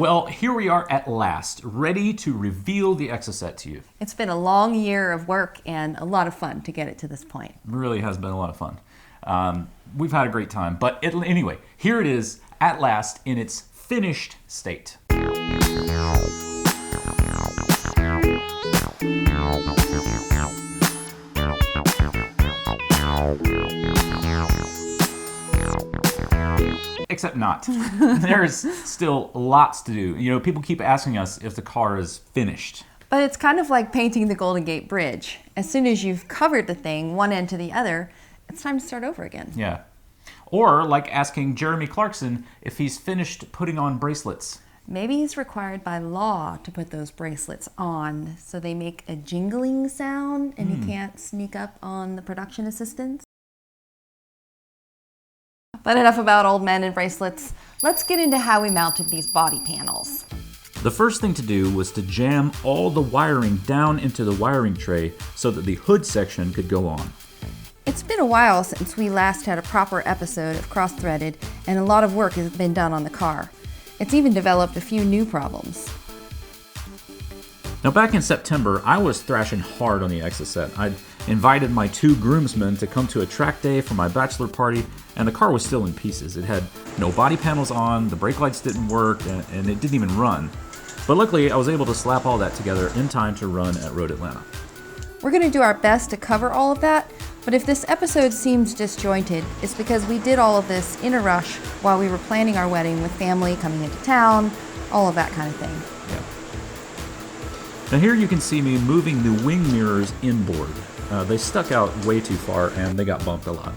Well, here we are at last, ready to reveal the Exocet to you. It's been a long year of work and a lot of fun to get it to this point. It really has been a lot of fun. We've had a great time, but anyway, here it is at last in its finished state. Except not. There's still lots to do. You know, people keep asking us if the car is finished. But it's kind of like painting the Golden Gate Bridge. As soon as you've covered the thing, one end to the other, it's time to start over again. Yeah. Or like asking Jeremy Clarkson if he's finished putting on bracelets. Maybe he's required by law to put those bracelets on so they make a jingling sound and he can't sneak up on the production assistants. But enough about old men and bracelets. Let's get into how we mounted these body panels. The first thing to do was to jam all the wiring down into the wiring tray so that the hood section could go on. It's been a while since we last had a proper episode of Crossthreaded, and a lot of work has been done on the car. It's even developed a few new problems. Now back in September, I was thrashing hard on the Exocet. I'd invited my 2 groomsmen to come to a track day for my bachelor party, and the car was still in pieces. It had no body panels on, the brake lights didn't work, and it didn't even run. But luckily, I was able to slap all that together in time to run at Road Atlanta. We're going to do our best to cover all of that, but if this episode seems disjointed, it's because we did all of this in a rush while we were planning our wedding with family coming into town, all of that kind of thing. Yeah. Now here you can see me moving the wing mirrors inboard. They stuck out way too far and they got bumped a lot.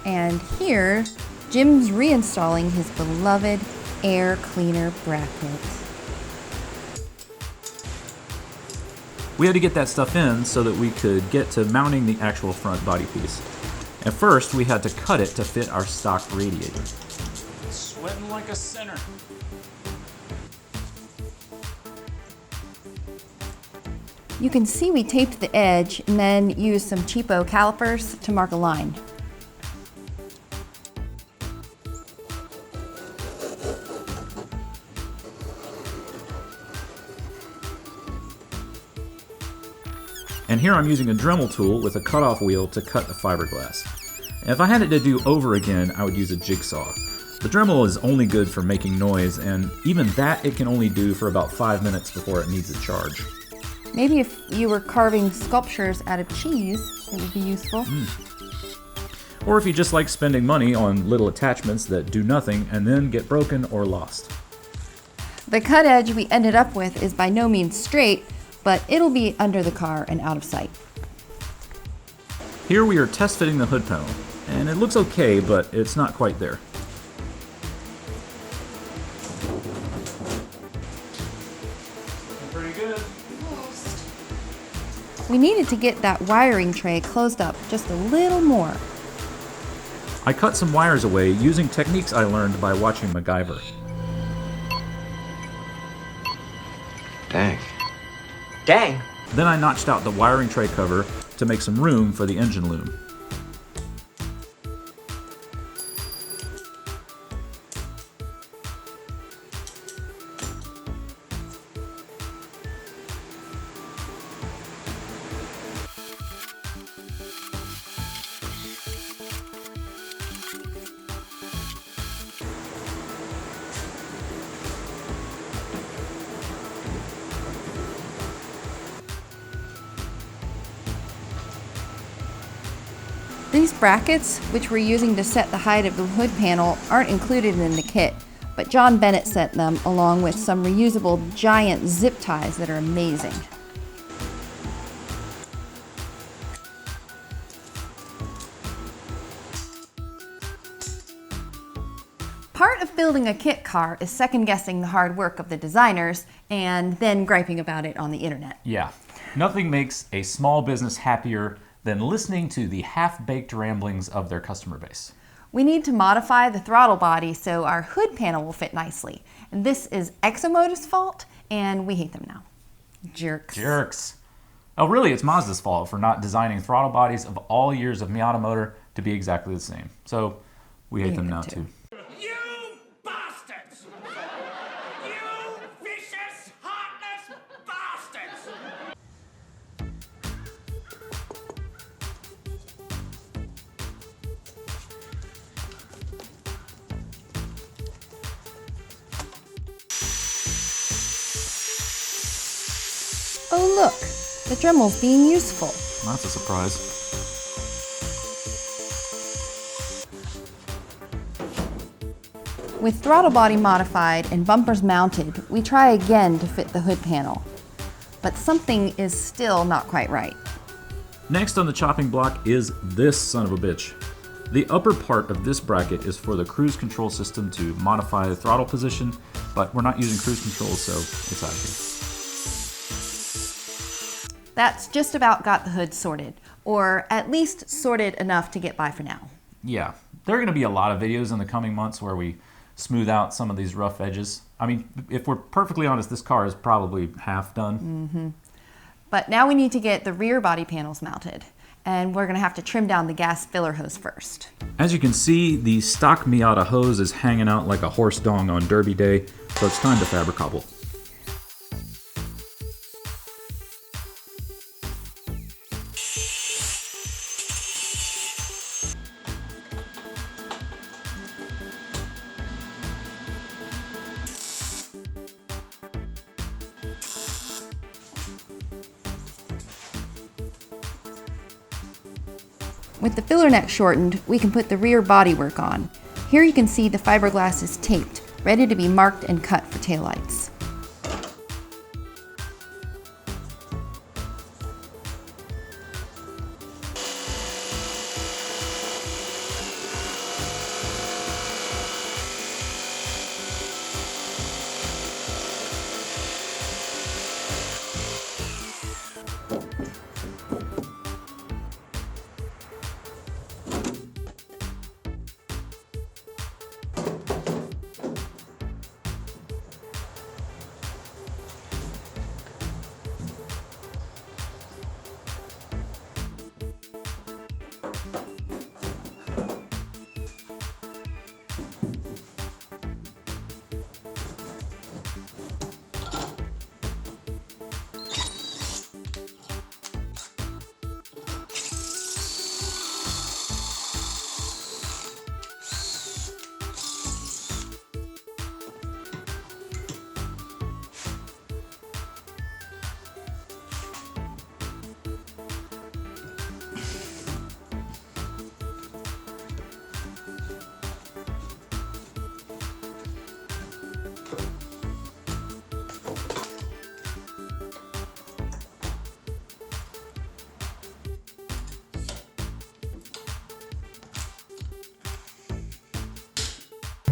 And here, Jim's reinstalling his beloved air cleaner bracket. We had to get that stuff in so that we could get to mounting the actual front body piece. At first, we had to cut it to fit our stock radiator. Sweating like a sinner. You can see we taped the edge and then used some cheapo calipers to mark a line. And here I'm using a Dremel tool with a cutoff wheel to cut the fiberglass. And if I had it to do over again, I would use a jigsaw. The Dremel is only good for making noise, and even that it can only do for about 5 minutes before it needs a charge. Maybe if you were carving sculptures out of cheese, it would be useful. Or if you just like spending money on little attachments that do nothing and then get broken or lost. The cut edge we ended up with is by no means straight, but it'll be under the car and out of sight. Here we are test fitting the hood panel, and it looks okay, but it's not quite there. Pretty good. We needed to get that wiring tray closed up just a little more. I cut some wires away using techniques I learned by watching MacGyver. Dang. Dang. Then I notched out the wiring tray cover to make some room for the engine loom. These brackets, which we're using to set the height of the hood panel, aren't included in the kit, but John Bennett sent them along with some reusable giant zip ties that are amazing. Part of building a kit car is second-guessing the hard work of the designers and then griping about it on the internet. Yeah, nothing makes a small business happier than listening to the half-baked ramblings of their customer base. We need to modify the throttle body so our hood panel will fit nicely. And this is Exomotive's fault, and we hate them now. Jerks. Jerks. Oh, really, it's Mazda's fault for not designing throttle bodies of all years of Miata motor to be exactly the same. So we hate them now too. You bastards! You Oh look, the Dremel's being useful. That's a surprise. With throttle body modified and bumpers mounted, we try again to fit the hood panel. But something is still not quite right. Next on the chopping block is this son of a bitch. The upper part of this bracket is for the cruise control system to modify the throttle position, but we're not using cruise control, so it's out of here. That's just about got the hood sorted, or at least sorted enough to get by for now. Yeah, there are going to be a lot of videos in the coming months where we smooth out some of these rough edges. I mean, if we're perfectly honest, this car is probably half done. But now we need to get the rear body panels mounted, and we're going to have to trim down the gas filler hose first. As you can see, the stock Miata hose is hanging out like a horse dong on Derby Day, so it's time to fabricobble. With the filler neck shortened, we can put the rear bodywork on. Here you can see the fiberglass is taped, ready to be marked and cut for taillights.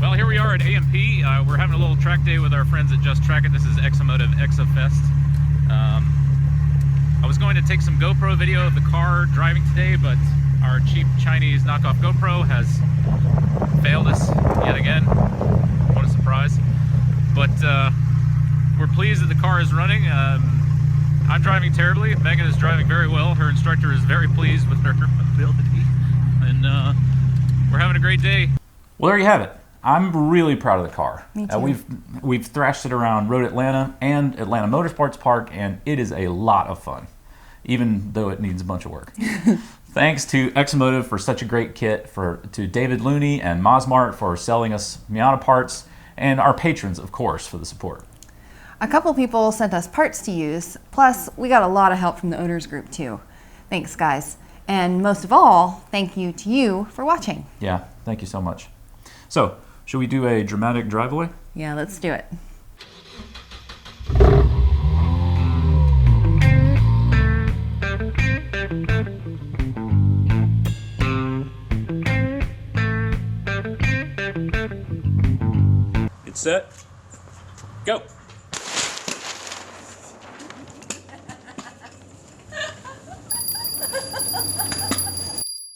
Well, here we are at AMP. We're having a little track day with our friends at Just Track It. This is Exomotive Exofest. I was going to take some GoPro video of the car driving today, but our cheap Chinese knockoff GoPro has failed us yet again. What a surprise. But we're pleased that the car is running. I'm driving terribly. Megan is driving very well. Her instructor is very pleased with her ability. And we're having a great day. Well, there you have it. I'm really proud of the car. Me too. We've thrashed it around Road Atlanta and Atlanta Motorsports Park, and it is a lot of fun, even though it needs a bunch of work. Thanks to Exomotive for such a great kit, to David Looney and Mosmart for selling us Miata parts, and our patrons, of course, for the support. A couple people sent us parts to use, plus we got a lot of help from the owners group too. Thanks, guys. And most of all, thank you to you for watching. Yeah, thank you so much. So, should we do a dramatic drive-away? Yeah, let's do it. Get set, go.